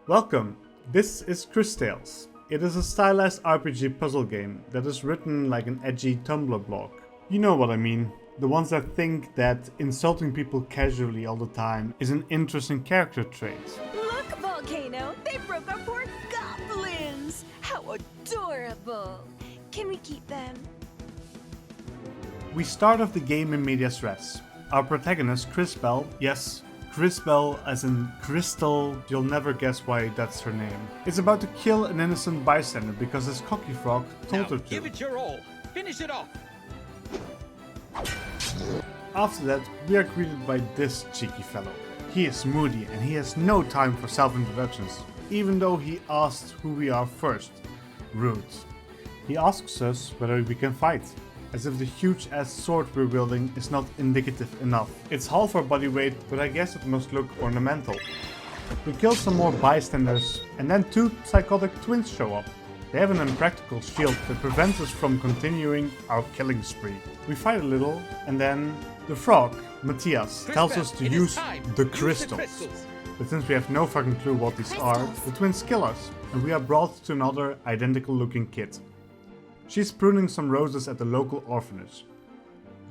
Welcome! This is Cristales. It is a stylized RPG puzzle game that is written like an edgy Tumblr blog. You know what I mean. The ones that think that insulting people casually all the time is an interesting character trait. Look, Volcano! They broke our poor goblins! How adorable! Can we keep them? We start off the game in medias res. Our protagonist, Beall, yes, Beall as in Crystal, you'll never guess why that's her name, is about to kill an innocent bystander because his cocky frog told her to. Give it your all. Finish it off. After that, we are greeted by this cheeky fellow. He is moody and he has no time for self-introductions, even though he asked who we are first. Rude. He asks us whether we can fight, as if the huge ass sword we're wielding is not indicative enough. It's half our body weight, but I guess it must look ornamental. We kill some more bystanders, and then two psychotic twins show up. They have an impractical shield that prevents us from continuing our killing spree. We fight a little, and then the frog, Matthias, tells us to use the crystals. But since we have no fucking clue what these are, the twins kill us, and we are brought to another identical looking kid. She's pruning some roses at the local orphanage.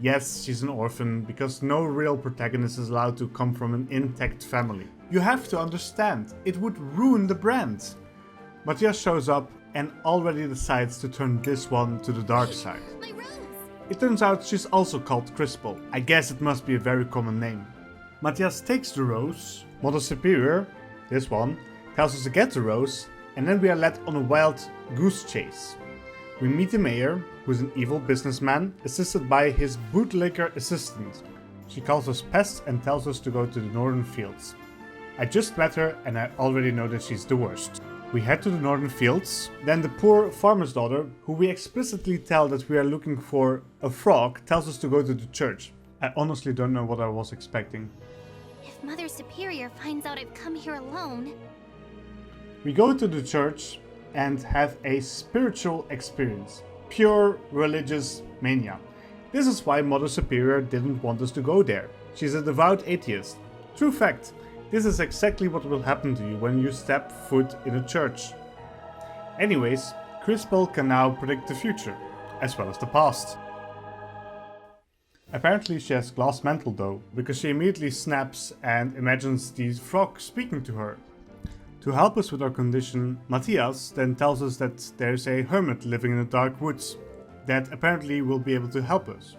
Yes, she's an orphan, because no real protagonist is allowed to come from an intact family. You have to understand, it would ruin the brand. Matthias shows up and already decides to turn this one to the dark side. It turns out she's also called Beall. I guess it must be a very common name. Matthias takes the rose, Mother Superior, this one, tells us to get the rose, and then we are led on a wild goose chase. We meet the mayor, who is an evil businessman, assisted by his bootlicker assistant. She calls us pests and tells us to go to the northern fields. I just met her and I already know that she's the worst. We head to the northern fields, then the poor farmer's daughter, who we explicitly tell that we are looking for a frog, tells us to go to the church. I honestly don't know what I was expecting. If Mother Superior finds out I've come here alone... We go to the church and have a spiritual experience. Pure religious mania. This is why Mother Superior didn't want us to go there. She's a devout atheist. True fact. This is exactly what will happen to you when you step foot in a church. Anyways, Beall can now predict the future, as well as the past. Apparently she has glass mantle though, because she immediately snaps and imagines the frog speaking to her. To help us with our condition, Matthias then tells us that there's a hermit living in the dark woods that apparently will be able to help us.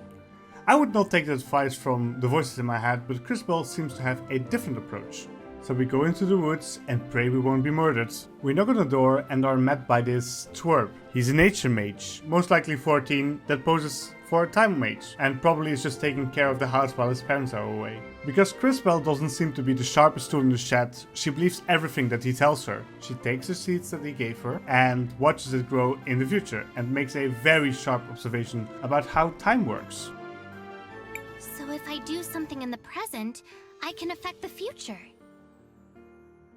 I would not take the advice from the voices in my head, but Beall seems to have a different approach. So we go into the woods and pray we won't be murdered. We knock on the door and are met by this twerp. He's a nature mage, most likely 14, that poses for a time mage, and probably is just taking care of the house while his parents are away. Because Beall doesn't seem to be the sharpest tool in the shed, she believes everything that he tells her. She takes the seeds that he gave her and watches it grow in the future, and makes a very sharp observation about how time works. So if I do something in the present, I can affect the future.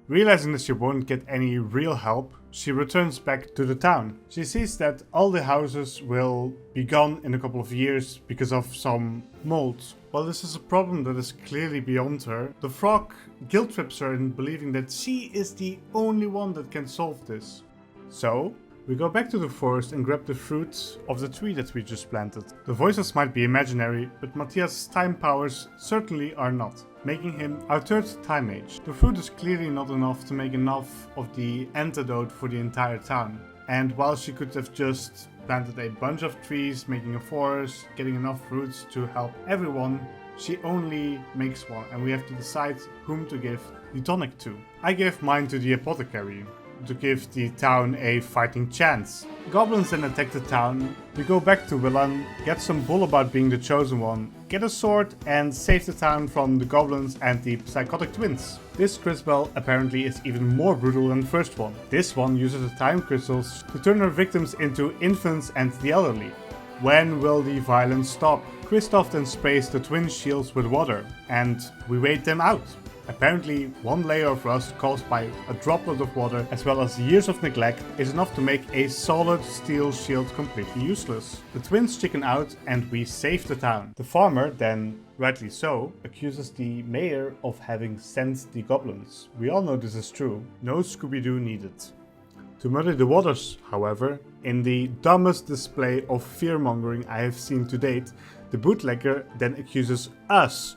Realizing that she won't get any real help, she returns back to the town. She sees that all the houses will be gone in a couple of years because of some mold. While this is a problem that is clearly beyond her, the frog guilt trips her in believing that she is the only one that can solve this. So, we go back to the forest and grab the fruit of the tree that we just planted. The voices might be imaginary, but Matthias' time powers certainly are not, making him our third time mage. The fruit is clearly not enough to make enough of the antidote for the entire town. And while she could have just planted a bunch of trees, making a forest, getting enough fruits to help everyone, she only makes one, and we have to decide whom to give the tonic to. I gave mine to the apothecary, to give the town a fighting chance. Goblins then attack the town. We go back to Willan, get some bull about being the chosen one, get a sword and save the town from the goblins and the psychotic twins. This Beall apparently is even more brutal than the first one. This one uses the time crystals to turn her victims into infants and the elderly. When will the violence stop? Christoph then sprays the twin shields with water, and we wait them out. Apparently, one layer of rust caused by a droplet of water as well as years of neglect is enough to make a solid steel shield completely useless. The twins chicken out and we save the town. The farmer then, rightly so, accuses the mayor of having sent the goblins. We all know this is true. No Scooby-Doo needed. To muddy the waters, however, in the dumbest display of fear-mongering I have seen to date, the bootlegger then accuses us,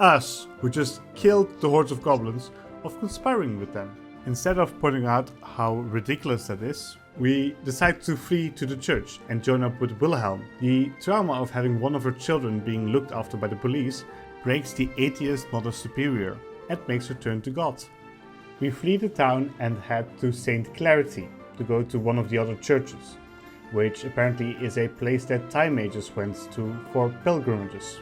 us, who just killed the hordes of goblins, of conspiring with them. Instead of pointing out how ridiculous that is, we decide to flee to the church and join up with Wilhelm. The trauma of having one of her children being looked after by the police breaks the atheist Mother Superior and makes her turn to God. We flee the town and head to St. Clarity to go to one of the other churches, which apparently is a place that time mages went to for pilgrimages.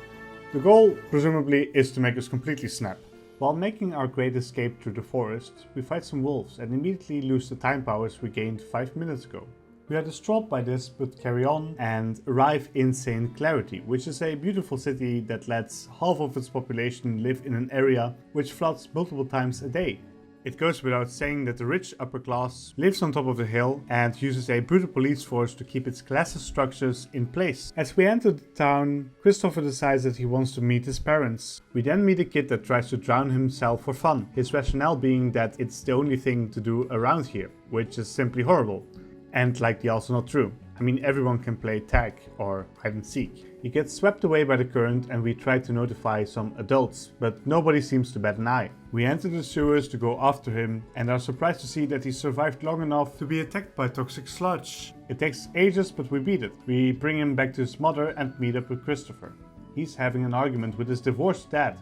The goal, presumably, is to make us completely snap. While making our great escape through the forest, we fight some wolves and immediately lose the time powers we gained 5 minutes ago. We are distraught by this, but carry on and arrive in St. Clarity, which is a beautiful city that lets half of its population live in an area which floods multiple times a day. It goes without saying that the rich upper class lives on top of the hill and uses a brutal police force to keep its classist structures in place. As we enter the town, Christopher decides that he wants to meet his parents. We then meet a kid that tries to drown himself for fun, his rationale being that it's the only thing to do around here, which is simply horrible, and likely also not true. I mean, everyone can play tag or hide and seek. He gets swept away by the current and we try to notify some adults, but nobody seems to bat an eye. We enter the sewers to go after him and are surprised to see that he survived long enough to be attacked by toxic sludge. It takes ages, but we beat it. We bring him back to his mother and meet up with Christopher. He's having an argument with his divorced dad,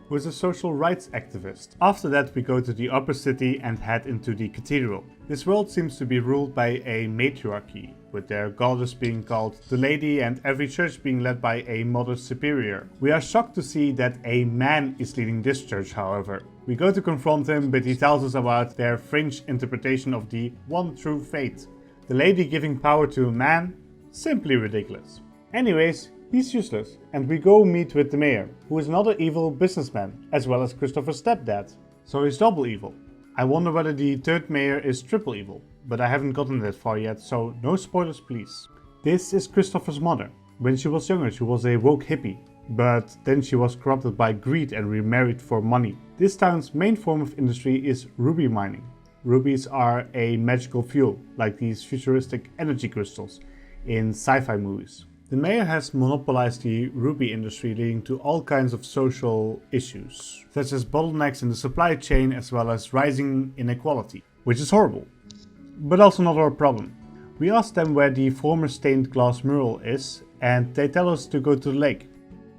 who is a social rights activist. After that, we go to the upper city and head into the cathedral. This world seems to be ruled by a matriarchy, with their goddess being called the Lady and every church being led by a Mother Superior. We are shocked to see that a man is leading this church, however. We go to confront him, but he tells us about their fringe interpretation of the one true faith. The Lady giving power to a man? Simply ridiculous. Anyways, he's useless, and we go meet with the mayor, who is another evil businessman, as well as Christopher's stepdad. So he's double evil. I wonder whether the third mayor is triple evil, but I haven't gotten that far yet, so no spoilers please. This is Christopher's mother. When she was younger, she was a woke hippie, but then she was corrupted by greed and remarried for money. This town's main form of industry is ruby mining. Rubies are a magical fuel, like these futuristic energy crystals in sci-fi movies. The mayor has monopolized the ruby industry, leading to all kinds of social issues, such as bottlenecks in the supply chain as well as rising inequality, which is horrible, but also not our problem. We ask them where the former stained glass mural is, and they tell us to go to the lake.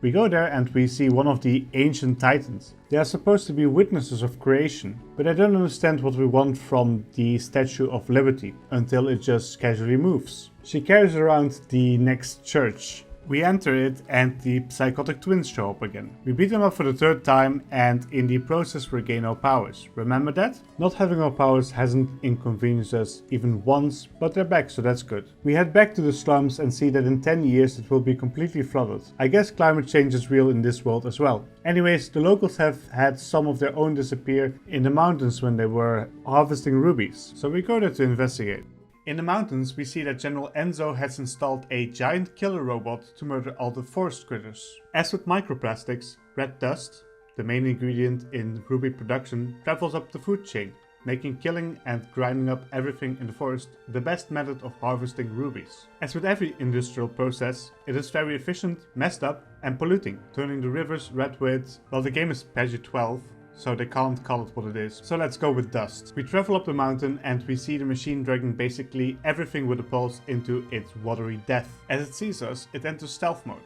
We go there and we see one of the ancient titans. They are supposed to be witnesses of creation, but I don't understand what we want from the Statue of Liberty until it just casually moves. She carries around the next church. We enter it and the psychotic twins show up again. We beat them up for the third time and in the process regain our powers. Remember that? Not having our powers hasn't inconvenienced us even once, but they're back, so that's good. We head back to the slums and see that in 10 years it will be completely flooded. I guess climate change is real in this world as well. Anyways, the locals have had some of their own disappear in the mountains when they were harvesting rubies, so we go there to investigate. In the mountains, we see that General Enzo has installed a giant killer robot to murder all the forest critters. As with microplastics, red dust, the main ingredient in ruby production, travels up the food chain, making killing and grinding up everything in the forest the best method of harvesting rubies. As with every industrial process, it is very efficient, messed up, and polluting, turning the rivers red with, well, the game is PEGI 12, so they can't call it what it is. So let's go with dust. We travel up the mountain and we see the machine dragging basically everything with a pulse into its watery death. As it sees us, it enters stealth mode,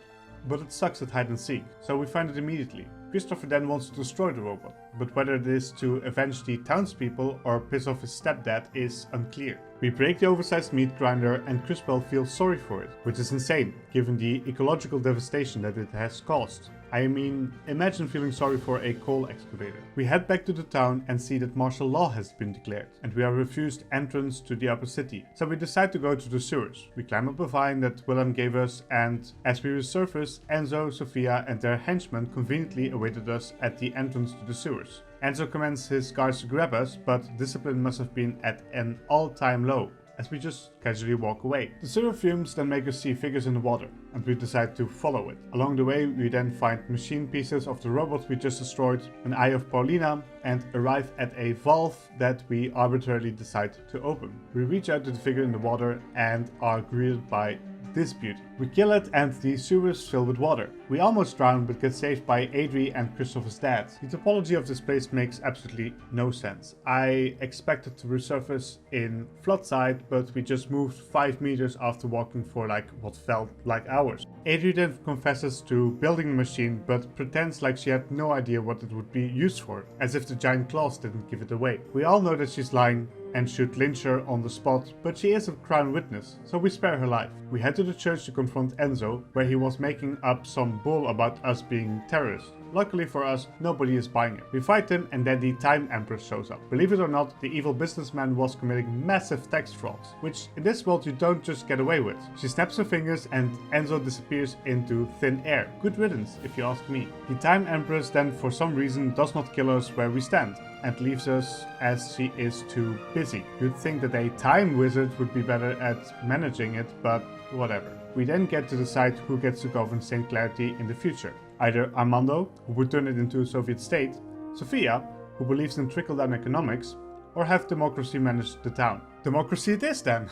but it sucks at hide and seek, so we find it immediately. Christopher then wants to destroy the robot, but whether it is to avenge the townspeople or piss off his stepdad is unclear. We break the oversized meat grinder and Cristales feels sorry for it, which is insane given the ecological devastation that it has caused. I mean, imagine feeling sorry for a coal excavator. We head back to the town and see that martial law has been declared, and we are refused entrance to the upper city. So we decide to go to the sewers. We climb up a vine that Willem gave us, and as we resurface, Enzo, Sophia and their henchmen conveniently awaited us at the entrance to the sewers. Enzo commands his guards to grab us, but discipline must have been at an all-time low, as we just casually walk away. The sewer fumes then make us see figures in the water, and we decide to follow it. Along the way we then find machine pieces of the robot we just destroyed, an eye of Paulina, and arrive at a valve that we arbitrarily decide to open. We reach out to the figure in the water and are greeted by this beauty. We kill it and the sewers fill with water. We almost drown but get saved by Adri and Christopher's dad. The topology of this place makes absolutely no sense. I expected to resurface in flood-side, but we just moved 5 meters after walking for like what felt like hours. Adri then confesses to building the machine but pretends like she had no idea what it would be used for, as if the giant claws didn't give it away. We all know that she's lying and should lynch her on the spot, but she is a crown witness, so we spare her life. We head to the church to confront Enzo, where he was making up some bull about us being terrorists. Luckily for us, nobody is buying it. We fight him and then the Time Empress shows up. Believe it or not, the evil businessman was committing massive tax frauds, which in this world you don't just get away with. She snaps her fingers and Enzo disappears into thin air. Good riddance, if you ask me. The Time Empress then for some reason does not kill us where we stand, and leaves us as she is too busy. You'd think that a time wizard would be better at managing it, but whatever. We then get to decide who gets to govern St. Clarity in the future. Either Armando, who would turn it into a Soviet state, Sophia, who believes in trickle-down economics, or have democracy manage the town. Democracy it is then!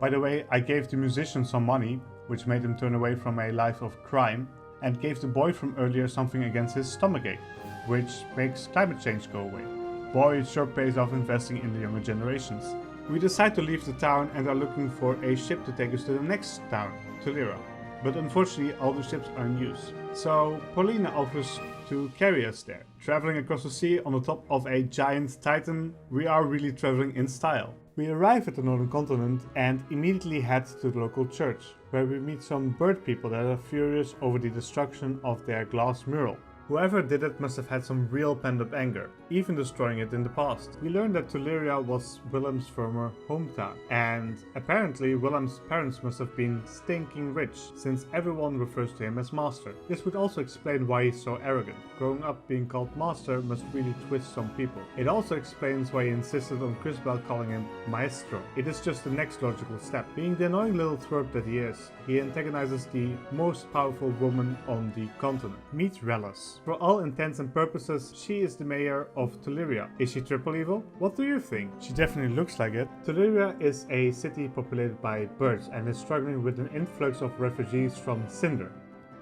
By the way, I gave the musician some money, which made him turn away from a life of crime, and gave the boy from earlier something against his stomachache, which makes climate change go away. Boy, it sure pays off investing in the younger generations. We decide to leave the town and are looking for a ship to take us to the next town, Tulira. But unfortunately all the ships are in use. So Paulina offers to carry us there. Traveling across the sea on the top of a giant titan, we are really traveling in style. We arrive at the northern continent and immediately head to the local church, where we meet some bird people that are furious over the destruction of their glass mural. Whoever did it must have had some real pent-up anger, even destroying it in the past. We learned that Tuliria was Willem's former hometown, and apparently Willem's parents must have been stinking rich, since everyone refers to him as Master. This would also explain why he's so arrogant. Growing up being called Master must really twist some people. It also explains why he insisted on Cristales calling him Maestro. It is just the next logical step. Being the annoying little twerp that he is, he antagonizes the most powerful woman on the continent. Meet Relis. For all intents and purposes, she is the mayor of Tuliria. Is she triple evil? What do you think? She definitely looks like it. Tuliria is a city populated by birds and is struggling with an influx of refugees from Cinder,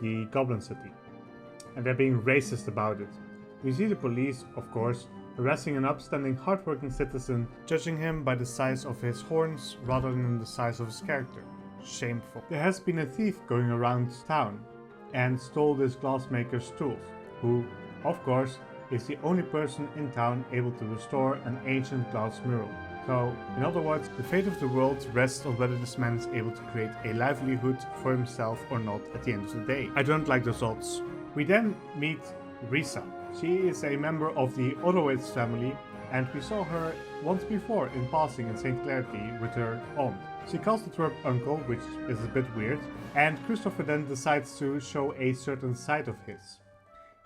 the goblin city. And they're being racist about it. We see the police, of course, arresting an upstanding, hardworking citizen, judging him by the size of his horns rather than the size of his character. Shameful. There has been a thief going around town and stole this glassmaker's tools, who, of course, is the only person in town able to restore an ancient glass mural. So, in other words, the fate of the world rests on whether this man is able to create a livelihood for himself or not at the end of the day. I don't like those odds. We then meet Risa. She is a member of the Horowitz family, and we saw her once before in passing in St. Clarity with her aunt. She calls the twerp uncle, which is a bit weird, and Christopher then decides to show a certain side of his.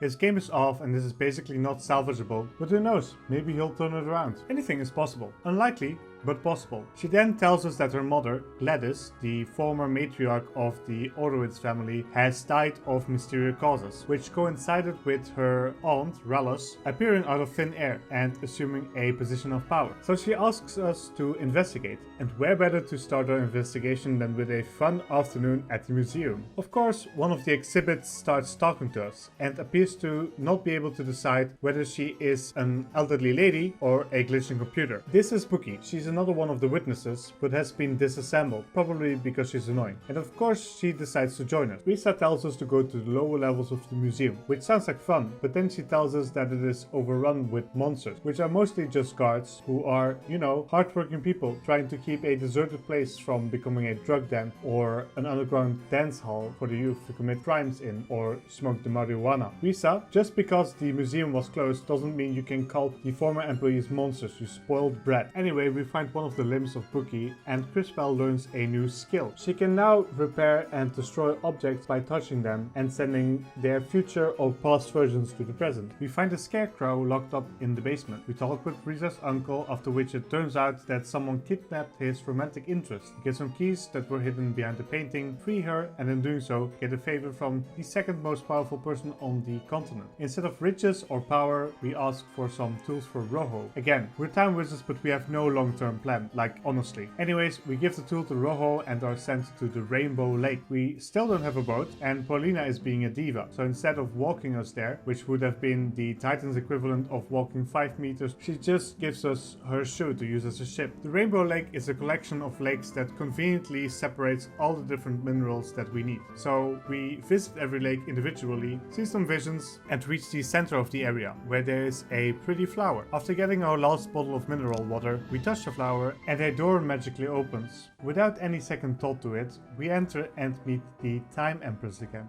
His game is off and this is basically not salvageable, but who knows, maybe he'll turn it around. Anything is possible. Unlikely, but possible. She then tells us that her mother, Gladys, the former matriarch of the Horowitz family, has died of mysterious causes, which coincided with her aunt, Relis, appearing out of thin air and assuming a position of power. So she asks us to investigate, and where better to start our investigation than with a fun afternoon at the museum. Of course, one of the exhibits starts talking to us and appears to not be able to decide whether she is an elderly lady or a glitching computer. This is Bookie. She's another one of the witnesses, but has been disassembled, probably because she's annoying. And of course, she decides to join us. Risa tells us to go to the lower levels of the museum, which sounds like fun, but then she tells us that it is overrun with monsters, which are mostly just guards who are, you know, hardworking people trying to keep a deserted place from becoming a drug den or an underground dance hall for the youth to commit crimes in or smoke the marijuana. Risa, just because the museum was closed doesn't mean you can call the former employees monsters, you spoiled brat. Anyway, we find one of the limbs of Bookie and Cristales learns a new skill. She can now repair and destroy objects by touching them and sending their future or past versions to the present. We find a scarecrow locked up in the basement. We talk with Risa's uncle, after which it turns out that someone kidnapped his romantic interest. We get some keys that were hidden behind the painting, free her, and in doing so get a favor from the second most powerful person on the continent. Instead of riches or power, we ask for some tools for Rojo. Again, we're time wizards, but we have no long-term plan, like honestly. Anyways, we give the tool to Rojo and are sent to the Rainbow Lake. We still don't have a boat, and Paulina is being a diva. So instead of walking us there, which would have been the Titan's equivalent of walking 5 meters, she just gives us her shoe to use as a ship. The Rainbow Lake is a collection of lakes that conveniently separates all the different minerals that we need. So we visit every lake individually, see some visions, and reach the center of the area, where there is a pretty flower. After getting our last bottle of mineral water, we touch the flower and a door magically opens. Without any second thought to it, we enter and meet the Time Empress again.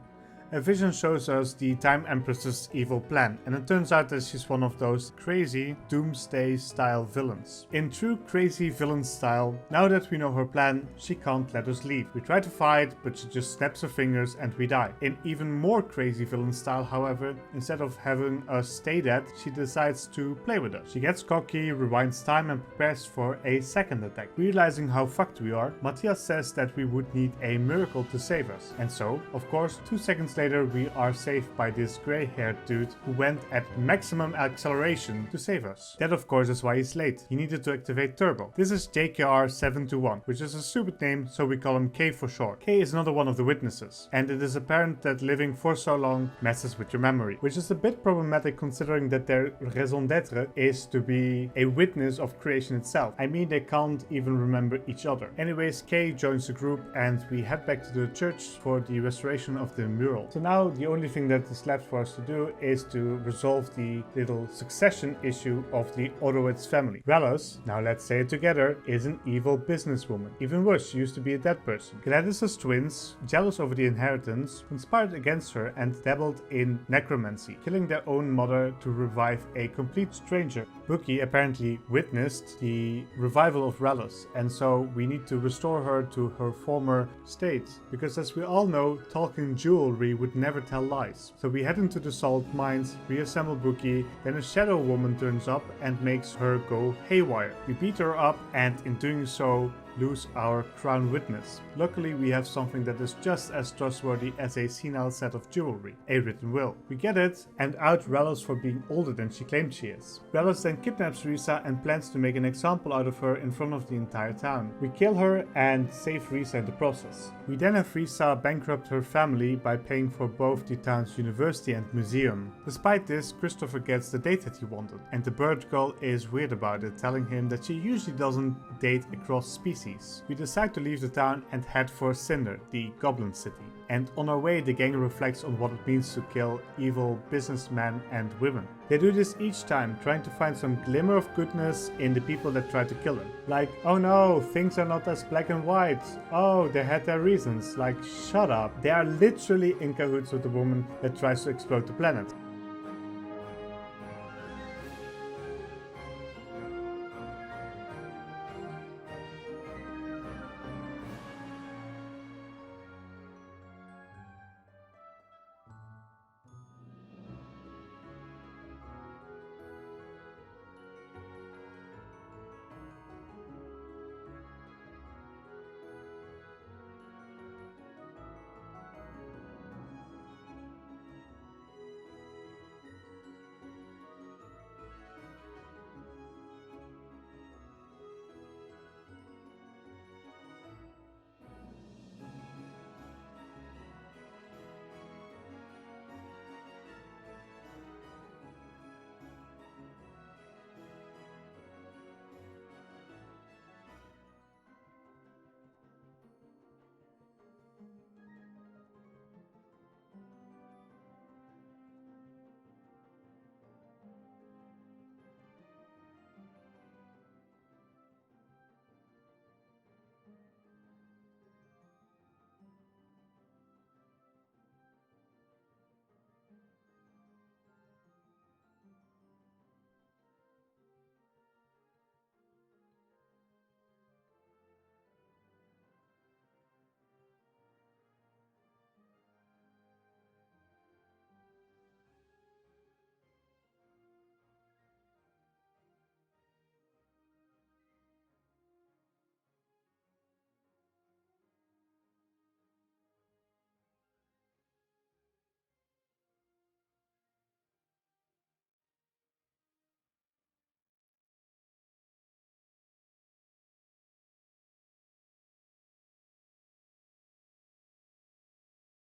A vision shows us the Time Empress's evil plan, and it turns out that she's one of those crazy doomsday style villains. In true crazy villain style, now that we know her plan, she can't let us leave. We try to fight, but she just snaps her fingers and we die. In even more crazy villain style, however, instead of having us stay dead, she decides to play with us. She gets cocky, rewinds time and prepares for a second attack. Realizing how fucked we are, Matthias says that we would need a miracle to save us. And so, of course, 2 seconds later we are saved by this grey-haired dude who went at maximum acceleration to save us. That of course is why he's late. He needed to activate Turbo. This is JKR721, which is a stupid name, so we call him K for short. K is another one of the witnesses, and it is apparent that living for so long messes with your memory, which is a bit problematic considering that their raison d'etre is to be a witness of creation itself. I mean, they can't even remember each other. Anyways, K joins the group and we head back to the church for the restoration of the mural. So now the only thing that is left for us to do is to resolve the little succession issue of the Orowitz family. Relos, now let's say it together, is an evil businesswoman. Even worse, she used to be a dead person. Gladys's twins, jealous over the inheritance, conspired against her and dabbled in necromancy, killing their own mother to revive a complete stranger. Bookie apparently witnessed the revival of Relos, and so we need to restore her to her former state, because as we all know, talking jewelry would never tell lies. So we head into the salt mines, reassemble Bookie, then a shadow woman turns up and makes her go haywire. We beat her up and in doing so lose our crown witness. Luckily we have something that is just as trustworthy as a senile set of jewelry, a written will. We get it and out Relos for being older than she claimed she is. Relos then kidnaps Risa and plans to make an example out of her in front of the entire town. We kill her and save Risa in the process. We then have Risa bankrupt her family by paying for both the town's university and museum. Despite this, Christopher gets the date that he wanted, and the bird girl is weird about it, telling him that she usually doesn't date across species. We decide to leave the town and head for Cinder, the Goblin City. And on our way, the gang reflects on what it means to kill evil businessmen and women. They do this each time, trying to find some glimmer of goodness in the people that try to kill them. Like, oh no, things are not as black and white. Oh, they had their reasons. Like, shut up. They are literally in cahoots with the woman that tries to explode the planet.